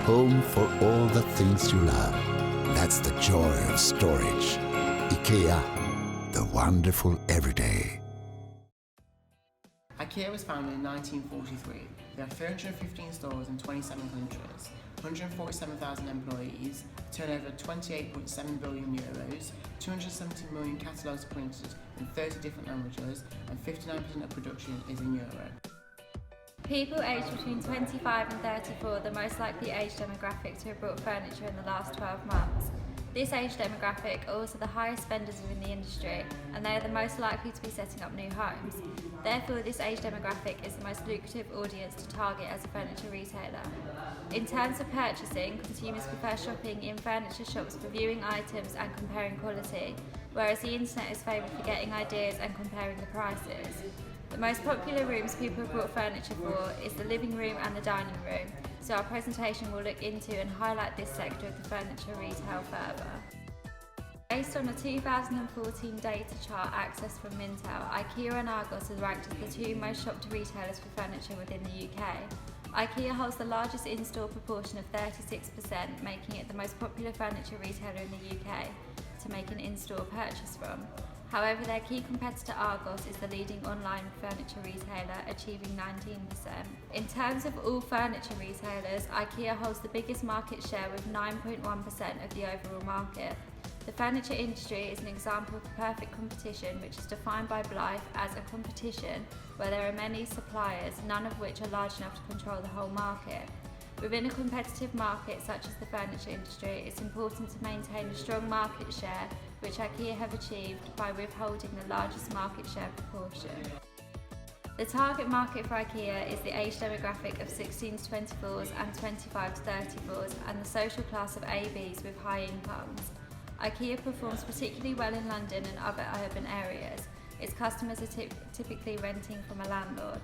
home for all the things you love. That's the joy of storage. IKEA, the wonderful everyday. IKEA was founded in 1943. They have 315 stores in 27 countries, 147,000 employees, a turnover of 28.7 billion euros, 270 million catalogues printed in 30 different languages, and 59% of production is in Europe. People aged between 25 and 34 are the most likely age demographic to have bought furniture in the last 12 months. This age demographic are also the highest spenders within the industry, and they are the most likely to be setting up new homes. Therefore, this age demographic is the most lucrative audience to target as a furniture retailer. In terms of purchasing, consumers prefer shopping in furniture shops for viewing items and comparing quality, whereas the internet is favoured for getting ideas and comparing the prices. The most popular rooms people have bought furniture for is the living room and the dining room, so our presentation will look into and highlight this sector of the furniture retail further. Based on a 2014 data chart accessed from Mintel, IKEA and Argos are ranked as the two most shopped retailers for furniture within the UK. IKEA holds the largest in-store proportion of 36%, making it the most popular furniture retailer in the UK to make an in-store purchase from. However, their key competitor Argos is the leading online furniture retailer, achieving 19%. In terms of all furniture retailers, IKEA holds the biggest market share with 9.1% of the overall market. The furniture industry is an example of the perfect competition, which is defined by Blythe as a competition where there are many suppliers, none of which are large enough to control the whole market. Within a competitive market such as the furniture industry, it's important to maintain a strong market share, which IKEA have achieved by withholding the largest market share proportion. The target market for IKEA is the age demographic of 16 to 24s and 25 to 34s, and the social class of ABs with high incomes. IKEA performs particularly well in London and other urban areas. Its customers are typically renting from a landlord.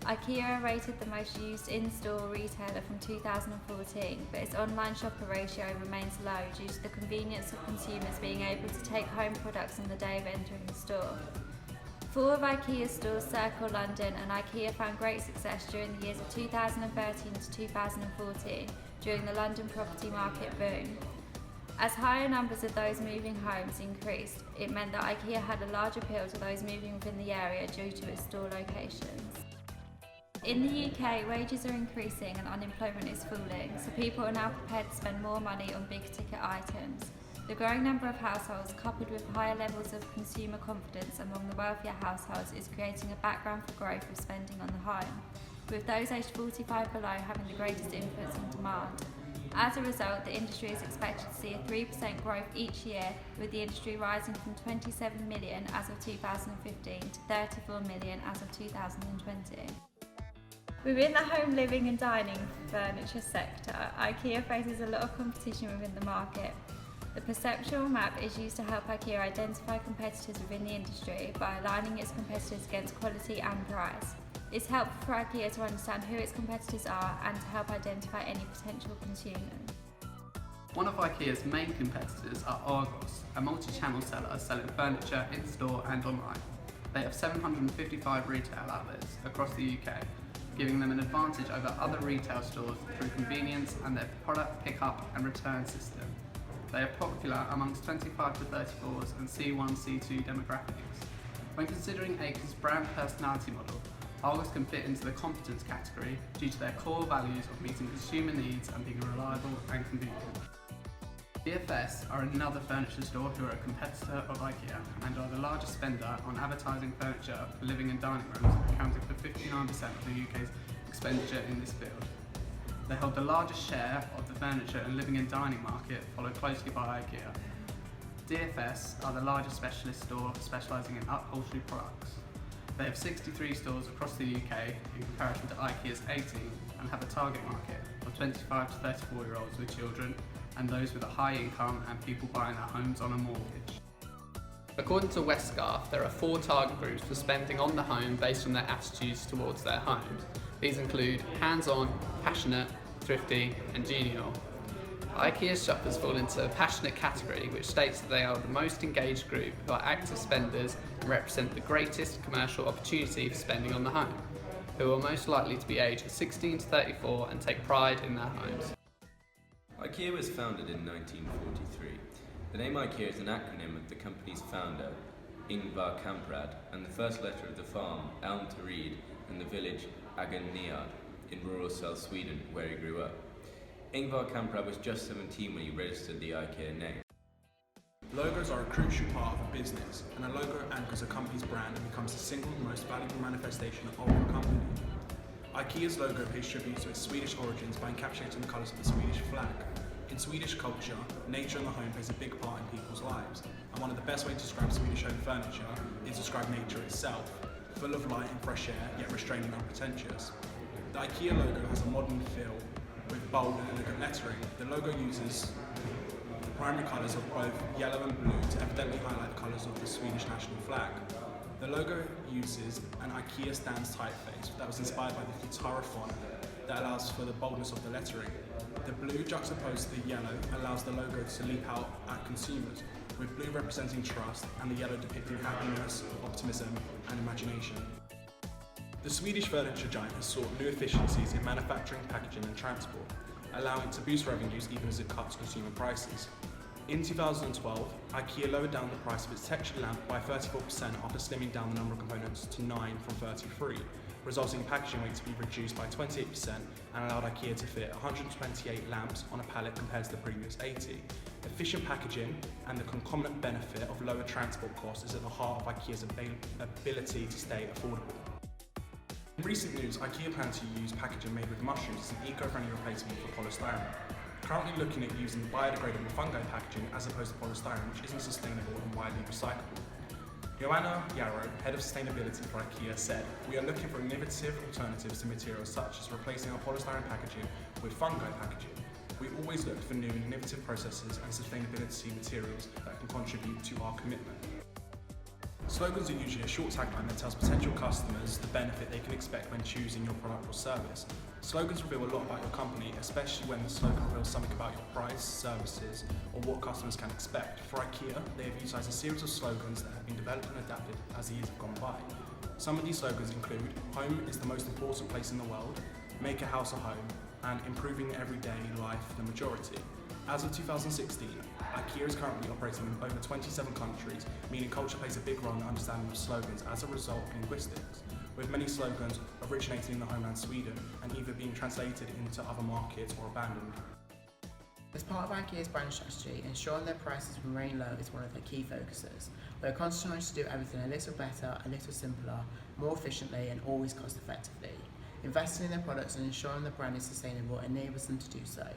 IKEA are rated the most used in-store retailer from 2014, but its online shopper ratio remains low due to the convenience of consumers being able to take home products on the day of entering the store. 4 of IKEA's stores circle London, and IKEA found great success during the years of 2013 to 2014 during the London property market boom. As higher numbers of those moving homes increased, it meant that IKEA had a large appeal to those moving within the area due to its store locations. In the UK, wages are increasing and unemployment is falling, so people are now prepared to spend more money on big ticket items. The growing number of households, coupled with higher levels of consumer confidence among the wealthier households, is creating a background for growth of spending on the home, with those aged 45 below having the greatest influence on demand. As a result, the industry is expected to see a 3% growth each year, with the industry rising from 27 million as of 2015 to 34 million as of 2020. Within the home living and dining furniture sector, IKEA faces a lot of competition within the market. The perceptual map is used to help IKEA identify competitors within the industry by aligning its competitors against quality and price. It's helpful for IKEA to understand who its competitors are and to help identify any potential consumers. One of IKEA's main competitors are Argos, a multi-channel seller selling furniture in-store and online. They have 755 retail outlets across the UK, giving them an advantage over other retail stores through convenience and their product pick-up and return system. They are popular amongst 25 to 34s and C1, C2 demographics. When considering AKEA's brand personality model, Argos can fit into the competence category due to their core values of meeting consumer needs and being reliable and convenient. DFS are another furniture store who are a competitor of IKEA and are the largest spender on advertising furniture for living and dining rooms, accounting for 59% of the UK's expenditure in this field. They hold the largest share of the furniture and living and dining market, followed closely by IKEA. DFS are the largest specialist store specialising in upholstery products. They have 63 stores across the UK in comparison to IKEA's 18, and have a target market of 25 to 34-year-olds with children and those with a high income and people buying their homes on a mortgage. According to Westgarth, there are 4 target groups for spending on the home based on their attitudes towards their homes. These include hands-on, passionate, thrifty and genial. IKEA shoppers fall into a passionate category, which states that they are the most engaged group who are active spenders and represent the greatest commercial opportunity for spending on the home, who are most likely to be aged 16 to 34 and take pride in their homes. IKEA was founded in 1943. The name IKEA is an acronym of the company's founder, Ingvar Kamprad, and the first letter of the farm, Elm to Reed, and the village Agonniad in rural South Sweden, where he grew up. Ingvar Kamprad was just 17 when he registered the IKEA name. Logos are a crucial part of a business, and a logo anchors a company's brand and becomes the single most valuable manifestation of a company. IKEA's logo pays tribute to its Swedish origins by encapsulating the colours of the Swedish flag. In Swedish culture, nature and the home plays a big part in people's lives, and one of the best ways to describe Swedish home furniture is to describe nature itself, full of light and fresh air, yet restrained and unpretentious. The IKEA logo has a modern feel, with bold and elegant lettering. The logo uses the primary colours of both yellow and blue to evidently highlight the colours of the Swedish national flag. The logo uses an IKEA stands typeface that was inspired by the Futara font that allows for the boldness of the lettering. The blue juxtaposed to the yellow allows the logo to leap out at consumers, with blue representing trust and the yellow depicting happiness, optimism and imagination. The Swedish furniture giant has sought new efficiencies in manufacturing, packaging and transport, allowing it to boost revenues even as it cuts consumer prices. In 2012, IKEA lowered down the price of its textured lamp by 34% after slimming down the number of components to 9 from 33, resulting in packaging weight to be reduced by 28% and allowed IKEA to fit 128 lamps on a pallet compared to the previous 80. Efficient packaging and the concomitant benefit of lower transport costs is at the heart of IKEA's ability to stay affordable. In recent news, IKEA plans to use packaging made with mushrooms as an eco-friendly replacement for polystyrene. Currently looking at using biodegradable fungi packaging as opposed to polystyrene, which isn't sustainable and widely recyclable. Joanna Yarrow, Head of Sustainability for IKEA, said, "We are looking for innovative alternatives to materials such as replacing our polystyrene packaging with fungi packaging. We always look for new and innovative processes and sustainability materials that can contribute to our commitment." Slogans are usually a short tagline that tells potential customers the benefit they can expect when choosing your product or service. Slogans reveal a lot about your company, especially when the slogan reveals something about your price, services, or what customers can expect. For IKEA, they have utilized a series of slogans that have been developed and adapted as the years have gone by. Some of these slogans include, "Home is the most important place in the world," "Make a house a home," and "Improving everyday life for the majority." As of 2016, IKEA is currently operating in over 27 countries, meaning culture plays a big role in the understanding of slogans as a result of linguistics, with many slogans originating in the homeland Sweden and either being translated into other markets or abandoned. As part of IKEA's brand strategy, ensuring their prices remain low is one of their key focuses. We're constantly trying to do everything a little better, a little simpler, more efficiently and always cost effectively. Investing in their products and ensuring the brand is sustainable enables them to do so.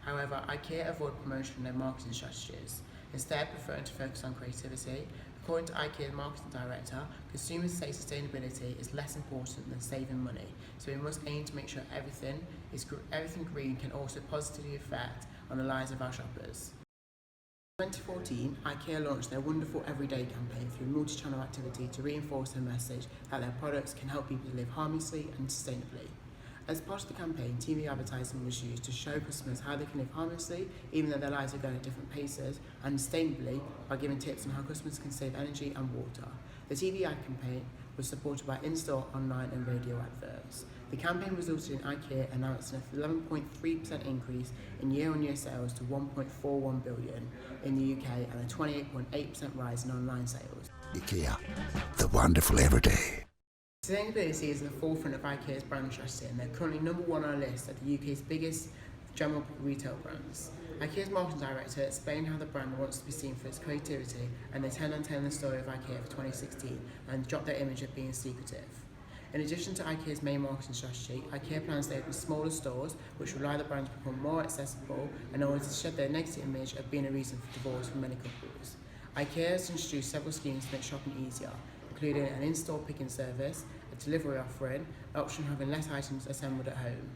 However, IKEA avoid promotion in their marketing strategies, instead preferring to focus on creativity. According to IKEA's marketing director, consumers say sustainability is less important than saving money, so we must aim to make sure everything green can also positively affect on the lives of our shoppers. In 2014, IKEA launched their Wonderful Everyday campaign through multi-channel activity to reinforce their message that their products can help people to live harmlessly and sustainably. As part of the campaign, TV advertising was used to show customers how they can live harmlessly, even though their lives are going at different paces, and sustainably by giving tips on how customers can save energy and water. The TV ad campaign was supported by in-store, online and radio adverts. The campaign resulted in IKEA announcing an 11.3% increase in year-on-year sales to 1.41 billion in the UK and a 28.8% rise in online sales. IKEA, the wonderful everyday. Sustainability is at the forefront of IKEA's brand strategy, and they're currently number one on our list of the UK's biggest general retail brands. IKEA's marketing director explained how the brand wants to be seen for its creativity, and they tend on telling the story of IKEA for 2016 and dropped their image of being secretive. In addition to IKEA's main marketing strategy, IKEA plans to open smaller stores which will allow the brand to become more accessible in order to shed their negative image of being a reason for divorce for many couples. IKEA has introduced several schemes to make shopping easier, including an in-store picking service, a delivery offering, an option having less items assembled at home.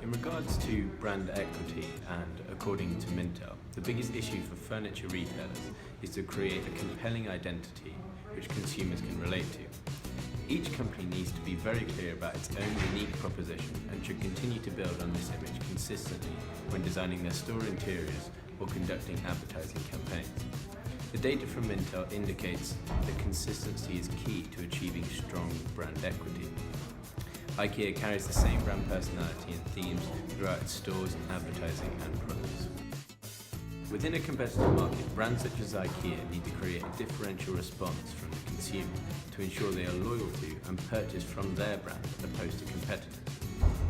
In regards to brand equity and according to Mintel, the biggest issue for furniture retailers is to create a compelling identity which consumers can relate to. Each company needs to be very clear about its own unique proposition and should continue to build on this image consistently when designing their store interiors or conducting advertising campaigns. The data from Mintel indicates that consistency is key to achieving strong brand equity. IKEA carries the same brand personality and themes throughout its stores, advertising and products. Within a competitive market, brands such as IKEA need to create a differential response from the consumer to ensure they are loyal to and purchase from their brand opposed to competitors.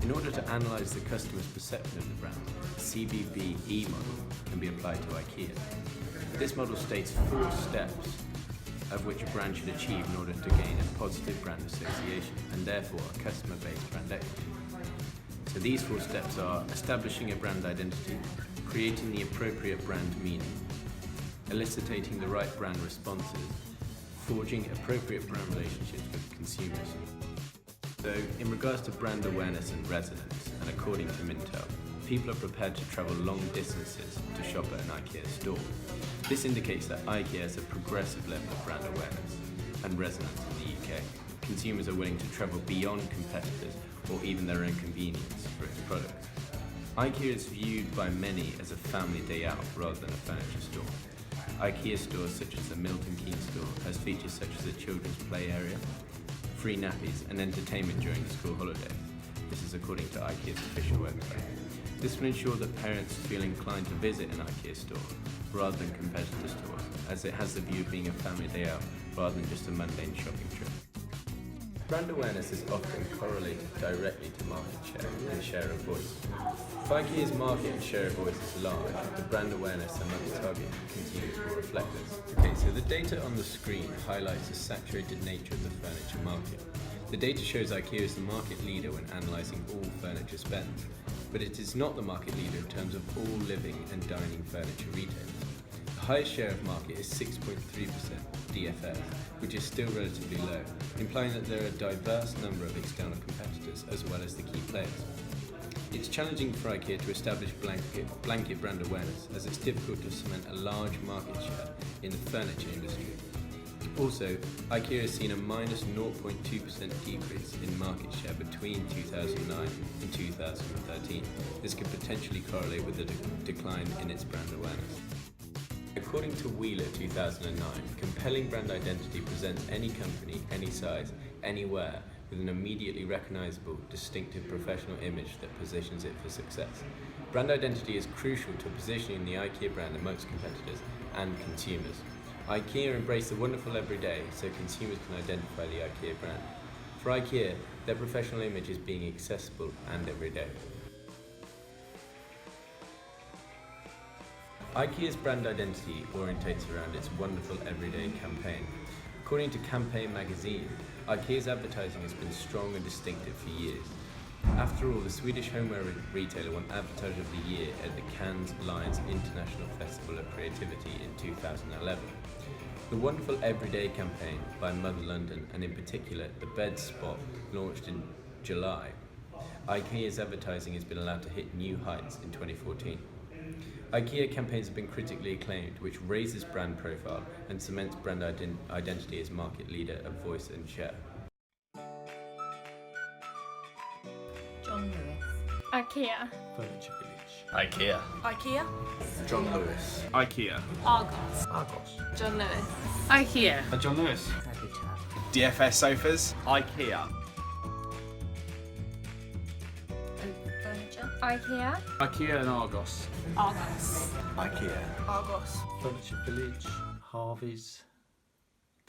In order to analyse the customer's perception of the brand, the CBBE model can be applied to IKEA. This model states 4 steps of which a brand should achieve in order to gain a positive brand association and therefore a customer-based brand equity. So these 4 steps are establishing a brand identity, creating the appropriate brand meaning, eliciting the right brand responses, forging appropriate brand relationships with consumers. So in regards to brand awareness and resonance, and according to Mintel, people are prepared to travel long distances to shop at an IKEA store. This indicates that IKEA has a progressive level of brand awareness and resonance in the UK. Consumers are willing to travel beyond competitors or even their own convenience for its products. IKEA is viewed by many as a family day out rather than a furniture store. IKEA stores such as the Milton Keynes store has features such as a children's play area, free nappies and entertainment during the school holidays. This is according to IKEA's official website. This will ensure that parents feel inclined to visit an IKEA store rather than competitor stores, as it has the view of being a family day out rather than just a mundane shopping trip. Brand awareness is often correlated directly to market share and share of voice. If IKEA's market and share of voice is large, the brand awareness amongst target consumers will reflect this. Okay, so the data on the screen highlights the saturated nature of the furniture market. The data shows IKEA is the market leader when analysing all furniture spend, but it is not the market leader in terms of all living and dining furniture retailers. The highest share of market is 6.3% DFS, which is still relatively low, implying that there are a diverse number of external competitors as well as the key players. It's challenging for IKEA to establish blanket brand awareness, as it's difficult to cement a large market share in the furniture industry. Also, IKEA has seen a minus 0.2% decrease in market share between 2009 and 2013. This could potentially correlate with the decline in its brand awareness. According to Wheeler 2009, compelling brand identity presents any company, any size, anywhere with an immediately recognisable, distinctive professional image that positions it for success. Brand identity is crucial to positioning the IKEA brand amongst competitors and consumers. IKEA embrace the wonderful everyday so consumers can identify the IKEA brand. For IKEA, their professional image is being accessible and everyday. IKEA's brand identity orientates around its wonderful everyday campaign. According to Campaign magazine, IKEA's advertising has been strong and distinctive for years. After all, the Swedish homeware retailer won Advertiser of the Year at the Cannes Lions International Festival of Creativity in 2011. The wonderful everyday campaign by Mother London, and in particular the bed spot, launched in July. IKEA's advertising has been allowed to hit new heights in 2014. IKEA campaigns have been critically acclaimed, which raises brand profile and cements brand identity as market leader of voice and share. John Lewis. IKEA. Furniture Village. IKEA. IKEA. John Lewis. IKEA. Argos. Argos. John Lewis. IKEA. John Lewis. DFS sofas. IKEA. Furniture. IKEA. IKEA and Argos. Argos. IKEA. Argos. Furniture Village. Harvey's.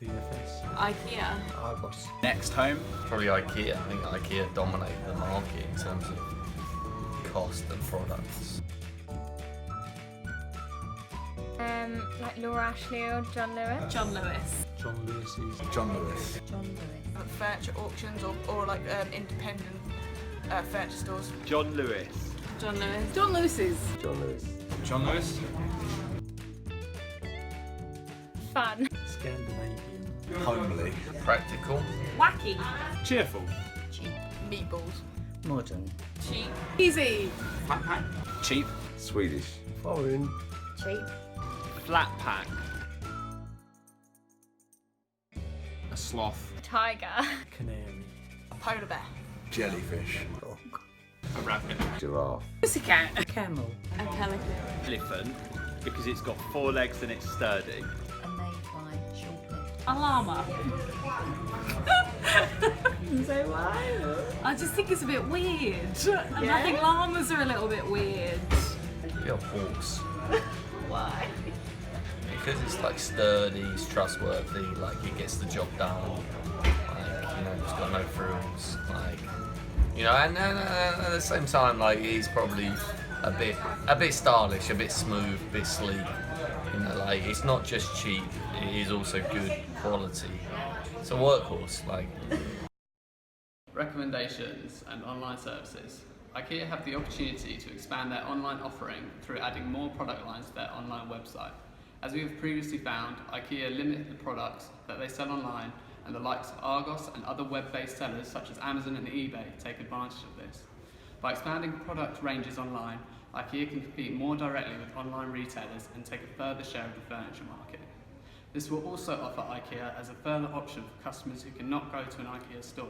DFS. IKEA. Argos. Next home. Probably IKEA. I think IKEA dominate the market in terms of cost and products. Like Laura Ashley or John Lewis. John Lewis. John Lewis's. John Lewis. John Lewis. Furniture auctions or like independent furniture stores. John Lewis. John Lewis. John Lewis's. John Lewis. John Lewis. Fun. Scandinavian. Homely. Practical. Wacky. Cheerful. Cheap. Meatballs. Modern. Cheap. Easy. Flat pack. Cheap. Swedish. Foreign. Cheap. Flat pack. A sloth. Tiger. Canary. A polar bear. Jellyfish. A rabbit. Giraffe. Pussycat. Camel. A pelican. Elephant, because it's got 4 legs and it's sturdy. A mayfly. Short-lived. A llama. So why? I just think it's a bit weird. And I think llamas are a little bit weird. Be a horse. Why? Because it's like sturdy, it's trustworthy, like it gets the job done. Like, you know, it's got no frills. Like, you know, and at the same time, like he's probably a bit stylish, a bit smooth, a bit sleek. You know, like it's not just cheap; it is also good quality. It's a workhorse, like. Recommendations and online services. IKEA have the opportunity to expand their online offering through adding more product lines to their online website. As we have previously found, IKEA limit the products that they sell online, and the likes of Argos and other web-based sellers such as Amazon and eBay take advantage of this. By expanding product ranges online, IKEA can compete more directly with online retailers and take a further share of the furniture market. This will also offer IKEA as a further option for customers who cannot go to an IKEA store.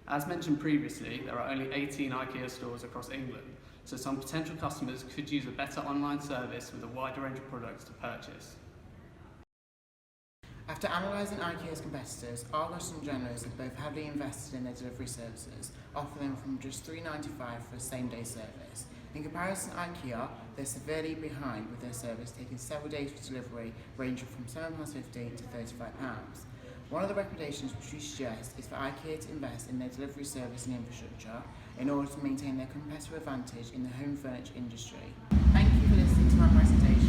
As mentioned previously, there are only 18 IKEA stores across England, so some potential customers could use a better online service with a wider range of products to purchase. After analysing IKEA's competitors, Argos and Generous have both heavily invested in their delivery services, offering them from just £3.95 for a same-day service. In comparison to IKEA, they're severely behind with their service taking several days for delivery, ranging from £7.50 to £35. One of the recommendations which we suggest is for IKEA to invest in their delivery service and infrastructure in order to maintain their competitive advantage in the home furniture industry. Thank you for listening to my presentation.